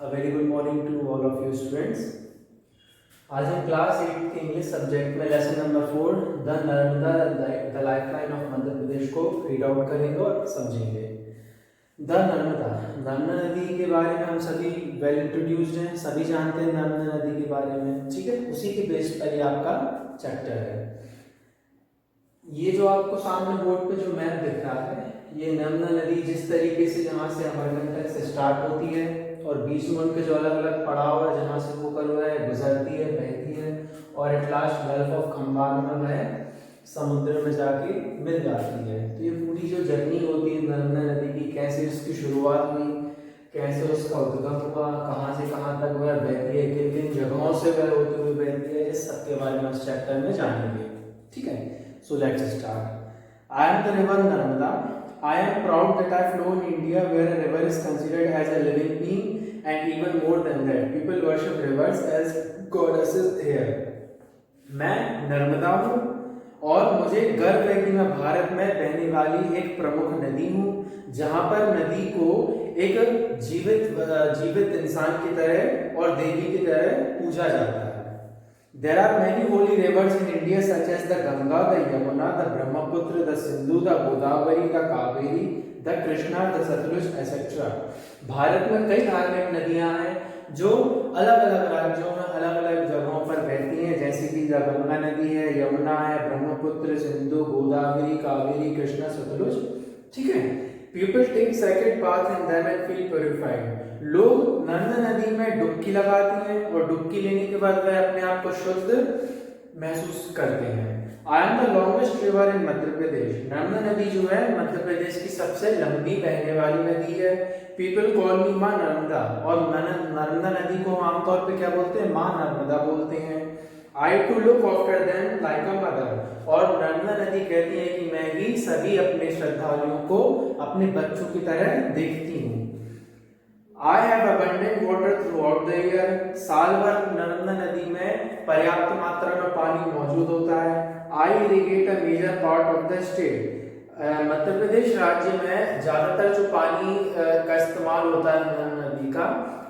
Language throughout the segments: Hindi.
A very good morning to all of you students. आज हम क्लास 8 के इंग्लिश सब्जेक्ट में lesson number 4 the Narmada the lifeline of Madhya Pradesh को रीड आउट करेंगे और समझेंगे। द नर्मदा, नर्मदा नदी के बारे में हम सभी वेल इंट्रोड्यूस्ड हैं, सभी जानते हैं नर्मदा नदी के बारे में, ठीक है। उसी के बेस पर ये आपका चैप्टर है। ये जो आपको सामने बोर्ड पे जो मैप दिख रहा है, ये नर्मदा नदी जिस तरीके से यहाँ से अमरकंटक से स्टार्ट होती है और बीच में उनके जो अलग अलग पड़ाव है जहाँ से वो कर हुआ है गुजरती है, बहती है और at last gulf of Khambhat में वह समुद्र में जाके मिल जाती है। तो ये पूरी जो जर्नी होती है नर्मदा नदी की, कैसे उसकी शुरुआत हुई, कैसे उसका उद्गम हुआ, कहाँ से कहाँ तक वह बहती है, किन किन जगहों से वह होती हुई बहती है, इस सब के बारे में इस चैप्टर में जानेंगे, ठीक है। So let's start. I am the river Narmada. I am proud that I flow in India where a river is considered as a living being and even more than that. People worship rivers as goddesses here. मैं नर्मदा हूँ और मुझे गर्व है कि मैं भारत में बहने वाली एक प्रमुख नदी हूँ, जहाँ पर नदी को एक जीवित इंसान की तरह और देवी की तरह पूजा जाता है। There are many holy rivers in India such as the Ganga, the Yamuna, the Brahmaputra, the Sindhu, the Godavari, the Kaveri, the Krishna, the Satluj, etc. Bharat में कई धार्मिक नदियां हैं जो अलग अलग राज्यों में अलग अलग जगहों पर बहती हैं, जैसे कि गंगा नदी है, यमुना है, ब्रह्मपुत्र, सिंधु, गोदावरी, कावेरी, कृष्णा, सतलुज, ठीक है। People take sacred bath in them and feel purified. लोग नर्मदा नदी में डुबकी लगाती हैं और डुबकी लेने के बाद वह अपने आप को शुद्ध महसूस करते हैं। I am the longest river in Madhya Pradesh. Narmada नदी जो है मध्य प्रदेश की सबसे लंबी बहने वाली नदी है। People call me माँ नर्मदा, और नर्मदा नदी को आमतौर पे क्या बोलते हैं? माँ नर्मदा बोलते हैं। I to look after them like a mother. और नर्मदा नदी कहती है कि मैं ही सभी अपने श्रद्धालुओं को अपने बच्चों की तरह देखती हूँ। I have abundant water throughout the year. साल भर नर्मदा नदी में पर्याप्त मात्रा में पानी मौजूद होता है। I irrigate a major part of the state. Madhya Pradesh राज्य में ज्यादातर जो पानी का इस्तेमाल होता है नर्मदा नदी का,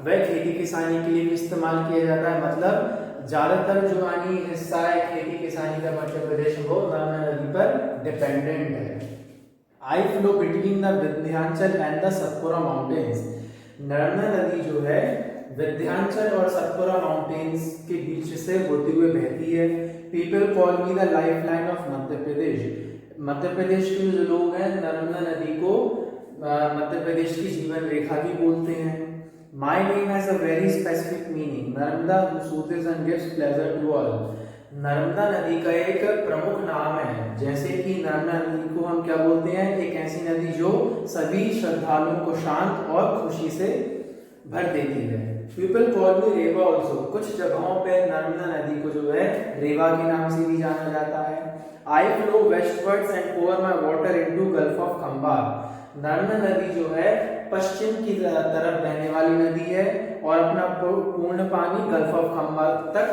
वह खेती किसानी के लिए भी इस्तेमाल किया जाता है। मतलब ज्यादातर जो पानी हिस्सा है खेती किसानी का मध्य प्रदेश वो नर्मदा नदी पर डिपेंडेंट है। I flow between the Vindhyachal and the Satpura mountains. Narmada नदी जो है विंध्याचल और सतपुरा माउंटेन्स के बीच से होते हुए बहती है। People call me the life line of Madhya Pradesh. Madhya Pradesh के जो लोग हैं नर्मदा नदी को मध्य प्रदेश की जीवन रेखा भी बोलते हैं। My name has a very specific meaning. Narmada who soothes and gives pleasure to all. Narmada नदी का एक प्रमुख नाम है, जैसे कि नर्मदा नदी को हम क्या बोलते हैं? एक ऐसी नदी जो सभी श्रद्धालुओं को शांत और खुशी से भर देती है। पीपल कॉल मी रेवा ऑल्सो. कुछ जगहों पे नर्मदा नदी को जो है रेवा के नाम से भी जाना जाता है। I flow westwards and pour my water into Gulf of Khambhat. Narmada नदी जो है पश्चिम की तरफ बहने वाली नदी है और अपना पूर्ण पानी गल्फ ऑफ खंबात तक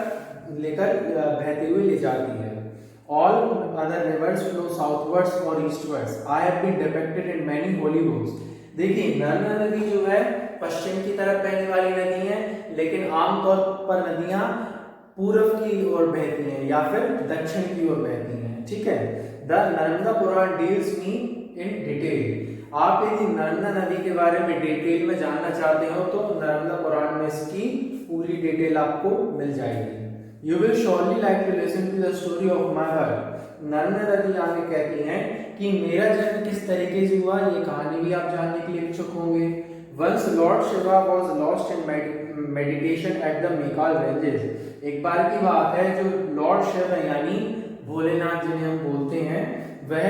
लेकर बहते हुए ले जाती है। All other rivers flow southwards or eastwards. I have been depicted in many holy books. देखिए नर्मदा नदी जो है पश्चिम की तरफ बहने वाली नदी है, लेकिन आमतौर पर नदियां पूर्व की ओर बहती हैं या फिर दक्षिण की ओर बहती हैं, ठीक है। The Narmada Puran deals me in detail. आप यदि नर्मदा नदी के बारे में डिटेल में जानना चाहते हो तो नर्मदा पुराण में इसकी पूरी डिटेल आपको मिल जाएगी। You will surely like to listen to the story of my birth. Narmada नदी आगे कहती हैं कि मेरा जन्म किस तरीके से हुआ, ये कहानी भी आप जानने के लिए इच्छुक होंगे। Once Lord Shiva was lost in meditation at the Mekal ranges. एक बार की बात है, जो लॉर्ड शिव है यानी भोलेनाथ जिन्हें हम बोलते हैं, वह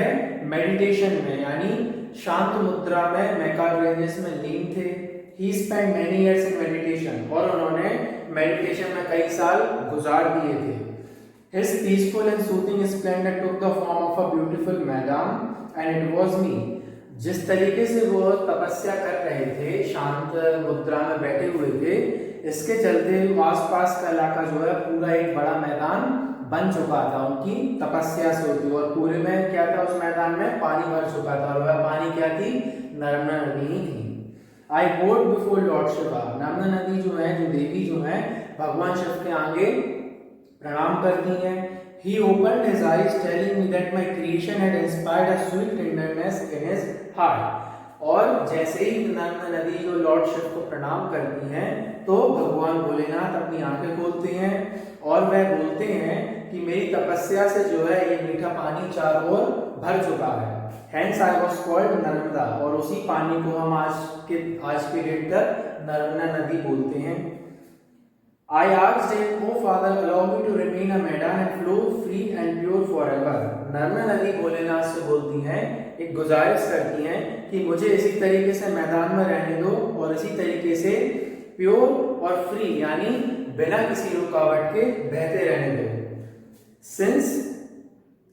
मेडिटेशन में यानी शांत मुद्रा में मैकाल रेंजेस में लीन थे। He spent many years in meditation. और उन्होंने मेडिटेशन में कई साल गुजार दिए थे। His peaceful and soothing splendor took the form of a beautiful madam and it was me. जिस तरीके से वो तपस्या कर रहे थे, शांत मुद्रा में बैठे हुए थे, इसके चलते आसपास का इलाका जो है पूरा एक बड़ा मैदान बन चुका था उनकी तपस्या से होती, और पूरे में क्या था, उस मैदान में पानी भर चुका था और वह पानी क्या थी? नर्मदा नदी ही थी। I bowed before Lord Shiva, Narmada नदी जो है, जो देवी जो है, भगवान शिव के आगे प्रणाम करती हैं। He opened his eyes telling me that my creation had inspired a sweet tenderness in his heart. और जैसे ही नर्मदा नदी जो लॉर्ड शिव को प्रणाम करती हैं तो भगवान भोलेनाथ अपनी आंखें खोलते हैं और वह बोलते हैं कि मेरी तपस्या से जो है ये मीठा पानी चारों ओर भर चुका है। Hence I was called Narmada, और उसी पानी को हम आज के डेट तक नर्मदा नदी बोलते हैं। I asked him, "Oh Father, allow me to remain a maiden and flow free and pure forever." Narmada नदी भोलेनाथ से बोलती हैं, एक गुजारिश करती हैं कि मुझे इसी तरीके से मैदान में रहने दो और इसी तरीके से प्योर और फ्री यानी बिना किसी रुकावट के बहते रहने दो। Since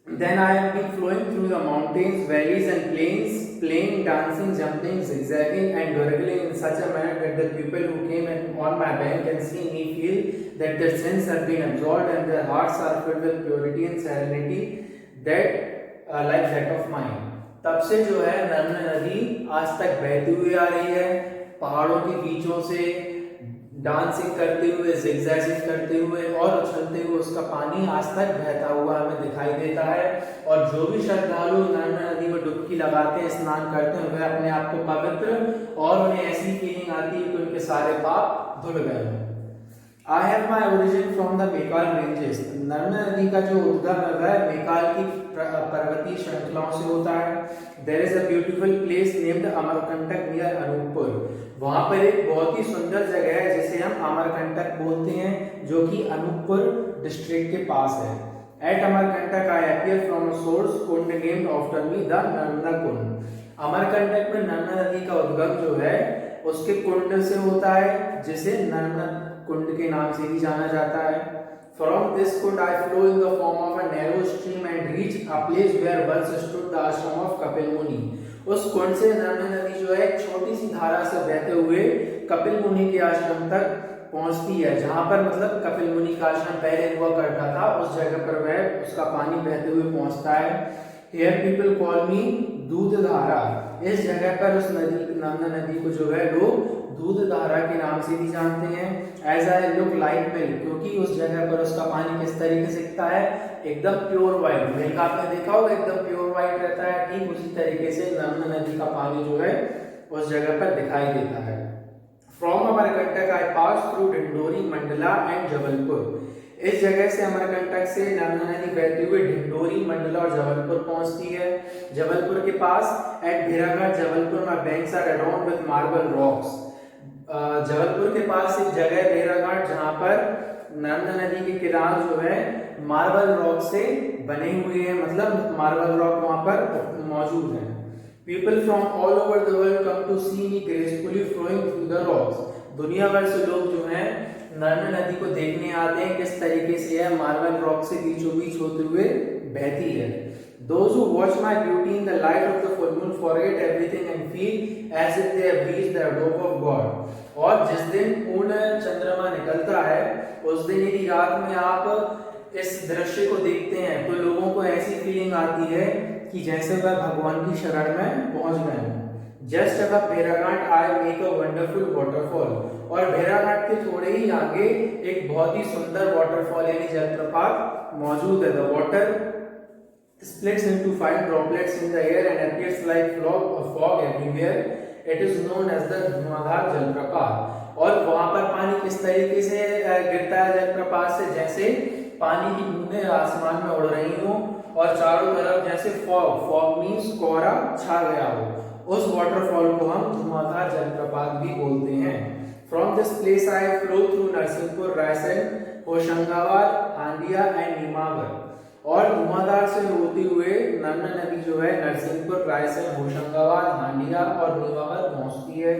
then I have been flowing through the mountains, valleys and plains, playing, dancing, jumping, zigzagging and gurgling in such a manner that the people who came on my bank can see me feel that their sins have been absolved and their hearts are filled with purity and serenity that like that of mine. तब से जो है नर्मदा नदी आज तक बहती हुई आ रही है, पहाड़ों के बीचों से डांसिंग करते हुए, जिगजैगिंग करते हुए और उछलते हुए उसका पानी आज तक बहता हुआ हमें दिखाई देता है। और जो भी श्रद्धालु नर्मदा नदी में डुबकी लगाते हैं, स्नान करते हैं, वे अपने आप को पवित्र और उन्हें ऐसी फीलिंग आती है कि उनके सारे पाप धुल गए हैं। I have my origin from the Bekal ranges. Narmada नदी का जो उद्गम है वह बेकाल की पर्वतीय श्रृंखलाओं से होता है। There is a beautiful place named Amarkantak near Anuppur. वहाँ पर एक बहुत ही सुंदर जगह है जिसे हम अमरकंटक बोलते हैं, जो कि अनूपपुर डिस्ट्रिक्ट के पास है। At Amarkantak I appear from a source Kund named after me, the Narmada कुंड। अमरकंटक में नर्मदा नदी का उद्गम जो है उसके कुंड से होता है, जिसे नर्मदा कुंड के नाम से भी जाना जाता है। From this kund I flow in the form of a narrow stream and reach a place where once stood the ashram of Kapil Muni. उस कुंड से नर्मदा नदी जो है एक छोटी सी धारा से बहते हुए कपिल मुनि के आश्रम तक पहुंचती है, जहां पर मतलब कपिल मुनि का आश्रम पहले हुआ करता था, उस जगह पर वह उसका पानी बहते हुए पहुंचता है। Here people call me दूध धारा। इस जगह पर उस नदी नर्मदा नदी को जो है लोग दूध धारा के नाम से भी जानते हैं। As I look like milk, क्योंकि उस जगह पर उसका पानी किस तरीके से दिखता है, एकदम प्योर व्हाइट। मिल्क आपने देखा होगा एकदम प्योर व्हाइट रहता है, ठीक उसी तरीके से नर्मदा नदी का पानी जो है उस जगह पर दिखाई देता है। From Amarkantak I pass through Dindori, Mandla and Jabalpur. इस जगह से अमरकंटक से नर्मदा नदी बहती हुई डिंडोरी, मंडला और जबलपुर पहुंचती है। जबलपुर के पास एट भेराघाट जबलपुर में banks are adorned with marble rocks. Jabalpur के पास एक जगह भेराघाट जहां पर नर्मदा नदी के किनारे जो है मार्बल रॉक से बने हुए हैं, मतलब मार्बल रॉक वहां पर मौजूद है। People from all over the world come to see me gracefully flowing through the rocks. दुनिया भर से लोग जो हैं नर्मदा नदी को देखने आते हैं, किस तरीके से यह मार्बल रॉक से बीचों बीच होते हुए बहती है। Those who watch my beauty in the light of the full moon forget everything and feel as if they have reached the abode of God. और जिस दिन पूर्ण चंद्रमा निकलता है उस दिन यदि रात में आप इस दृश्य को देखते हैं तो लोगों को ऐसी फीलिंग आती है कि जैसे वह भगवान की शरण में पहुंच गए हैं। Just above Bheraghat I make a wonderful waterfall. और भेराघाट के थोड़े ही आगे एक बहुत ही सुंदर वाटरफॉल यानी जलप्रपात मौजूद है। The water splits into fine droplets in the air and appears like fog everywhere. It is known as the धुआंधार जलप्रपात। और वहां पर पानी किस तरीके से गिरता है जलप्रपात से, जैसे पानी की बूंदें आसमान में उड़ रही हो और चारों तरफ जैसे फॉग मीन्स कोहरा छा गया हो। उस वाटरफॉल को हम धुआंधार जलप्रपात भी बोलते हैं। From this place I flow through Narsinghpur, Raisen, Hoshangabad, Handia and Nemawar. और धुआंधार से होती हुए नर्मदा नदी जो है नरसिंहपुर, रायसेन, होशंगाबाद, हांडिया और नीमावर पहुंचती है।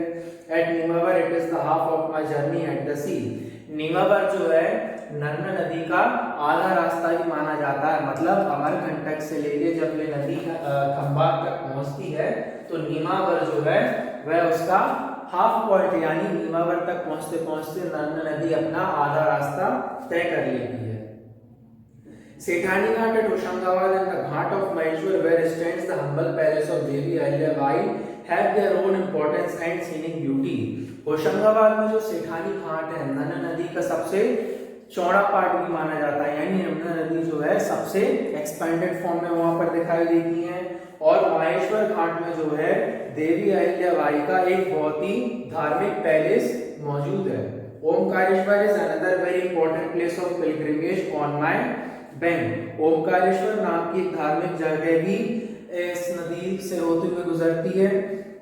At Nemawar it is the half of my journey at the sea. Nemawar जो है नर्मदा नदी का आधा रास्ता भी माना जाता है, मतलब अमरकंटक से लेके जब ये नदी खंबात तक पहुंचती है तो नीमावर जो है वह उसका हाफ पॉइंट यानी नीमावर तक पहुंचते पहुंचते नर्मदा नदी अपना आधा रास्ता तय कर लेती है। Sethani Ghat at Hoshangabad and the Ghat of Maheshwar where stands the humble palace of Devi Ahilyabai have their own importance and scenic beauty. Hoshangabad में जो सेठानी घाट है नर्मदा नदी का सबसे चौड़ा पार्ट भी माना जाता है, यानी यमुना नदी जो है सबसे एक्सपेंडेड फॉर्म में वहां पर दिखाई देती है। और माहेश्वर घाट में जो है देवी अहिल्याबाई का एक बहुत ही धार्मिक पैलेस मौजूद है। Omkareshwar is another very important place of pilgrimage on my bank. Omkareshwar नाम की एक धार्मिक जगह भी इस नदी से होते हुए गुजरती है,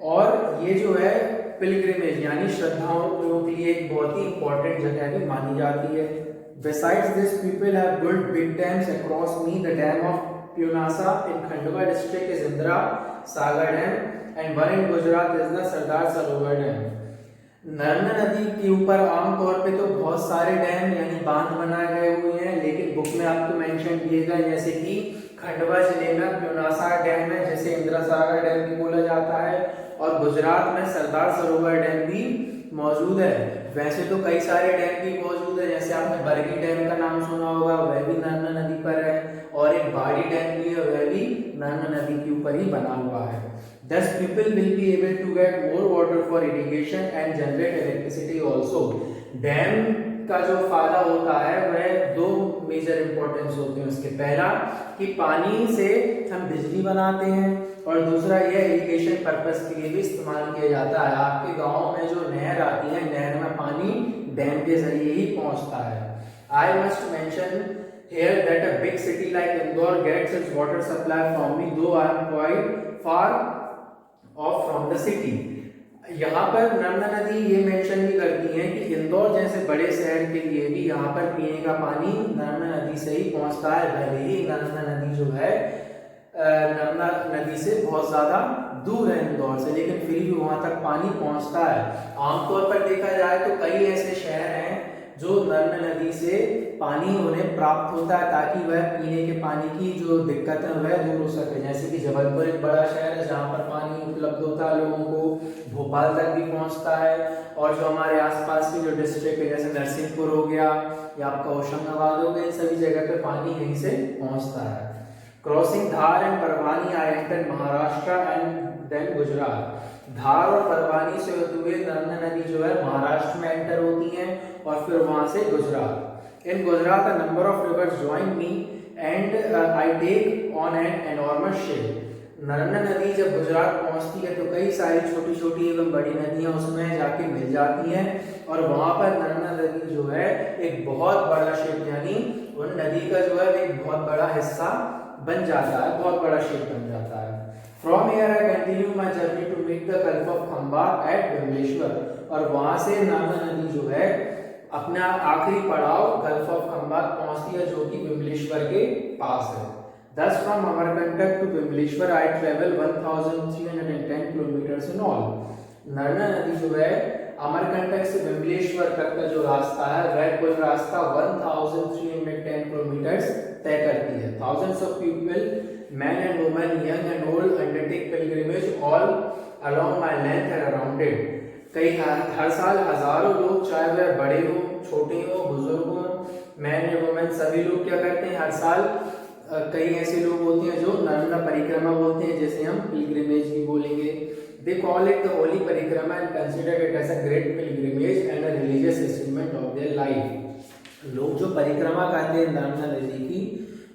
और ये जो है पिलग्रिमेज यानी श्रद्धालुओं के लिए एक बहुत ही इंपॉर्टेंट जगह भी मानी जाती है। Besides this, people have built big dams across me. The dam of Pyunasa in Khandwa district is Indira Sagar Dam, and one in Gujarat is the Sardar Sarovar Dam. Narmada नदी के ऊपर आमतौर पे तो बहुत सारे डैम यानी बांध बनाए गए हुए हैं, लेकिन बुक में आपको मेंशन किए गए जैसे कि खंडवा जिले में प्यूनासा डैम है जिसे इंदिरा सागर डैम भी बोला जाता है, और गुजरात में सरदार सरोवर डैम भी मौजूद है। वैसे तो कई सारे डैम भी मौजूद है, जैसे आपने बरगी डैम का नाम सुना होगा, वह भी नर्मदा नदी पर है, और एक बाड़ी डैम भी है, वह भी नर्मदा नदी के ऊपर ही बना हुआ है। Thus people will be able to get more water for irrigation and generate electricity also. Dam का जो फायदा होता है वह दो मेजर इंपॉर्टेंस होते हैं उसके। पहला कि पानी से हम बिजली बनाते हैं, और दूसरा यह इरिगेशन पर्पस के लिए भी इस्तेमाल किया जाता है। आपके गांव में जो नहर आती है, नहर में पानी डैम के जरिए ही पहुंचता है। I must mention here that a big city like Indore gets its water supply from me, though I am quite far off from the city. यहाँ पर नर्मदा नदी ये मेंशन भी करती है कि इंदौर जैसे बड़े शहर के लिए भी यहाँ पर पीने का पानी नर्मदा नदी से ही पहुँचता है। भले ही नर्मदा नदी जो है नर्मदा नदी से बहुत ज़्यादा दूर है इंदौर से, लेकिन फिर भी वहाँ तक पानी पहुँचता है। आमतौर पर देखा जाए तो कई ऐसे शहर हैं जो नर्मदा नदी से पानी उन्हें प्राप्त होता है ताकि वह पीने के पानी की जो दिक्कत है वह दूर हो सके। जैसे कि जबलपुर एक बड़ा शहर है जहाँ पर पानी उपलब्ध होता है लोगों को, भोपाल तक भी पहुँचता है, और जो हमारे आसपास के जो डिस्ट्रिक्ट है जैसे नरसिंहपुर हो गया या आपका होशंगाबाद हो गया, इन सभी जगह पे पानी यहीं से पहुँचता है। Crossing Dhar and Barwani I enter Maharashtra and then Gujarat. Dhar और परवानी से होते हुए नर्मदा नदी जो है महाराष्ट्र में एंटर होती है, और फिर वहां से Gujarat. In Gujarat a number of rivers join me and I take on an enormous shape. Narmada नदी जब गुजरात पहुंचती है तो कई सारी छोटी छोटी एवं बड़ी नदियां उसमें जाके मिल जाती हैं, और वहां पर नर्मदा नदी जो है एक बहुत बड़ा शेप यानी उन नदी का जो है एक बहुत बड़ा हिस्सा बन जाता है, बहुत बड़ा शेप बन जाता है। From here I continue my journey to meet the Gulf of Khambhat at Vimaleshwar, और वहां से नर्मदा नदी जो है अपना आखिरी पड़ाव गल्फ ऑफ खंभात पहुंचती है जो कि विमलेश्वर के पास है। Thus from Amarkantak to Vimaleshwar I travel 1310 kilometers in all. Narmada नदी जो है अमरकंटक से विमलेश्वर तक का जो रास्ता है वह कुल रास्ता 1310 किलोमीटर तय करती है। Thousands of people, men and women, young and old, undertake pilgrimage all along my length and around it. कई हर साल हजारों लोग, चाहे वह बड़े हो, छोटे हो, बुजुर्ग हो, मैन या वुमेन, सभी लोग क्या करते हैं हर साल कई ऐसे लोग होते हैं जो नर्मदा परिक्रमा बोलते हैं, जैसे हम पिलग्रिमेज भी बोलेंगे। They call it the holy परिक्रमा and consider it as a great pilgrimage and a religious achievement of their life. लोग जो परिक्रमा करते हैं नर्मदा नदी की,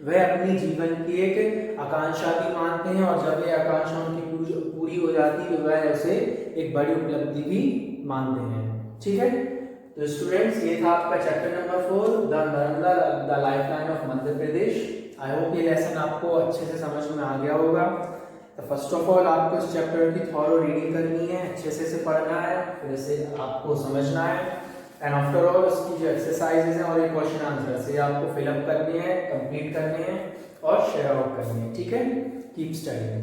वह अपनी जीवन की एक आकांक्षा भी मानते हैं, और जब ये आकांक्षा उनकी पूरी हो जाती है वह उसे एक बड़ी उपलब्धि भी मानते हैं। ठीक है, तो स्टूडेंट्स ये था आपका chapter number 4 the Narmada the lifeline of Madhya Pradesh. I hope ये लेसन आपको अच्छे से समझ में आ गया होगा। तो फर्स्ट ऑफ ऑल आपको इस चैप्टर की थॉरो रीडिंग करनी है, अच्छे से पढ़ना है, फिर इसे आपको समझना है, एंड आफ्टर ऑल इसकी जो एक्सरसाइजेज हैं और ये क्वेश्चन आंसर से आपको फिलअप करने हैं, कंप्लीट करने हैं और शेयर आउट करने हैं। ठीक है, कीप स्टडीइंग।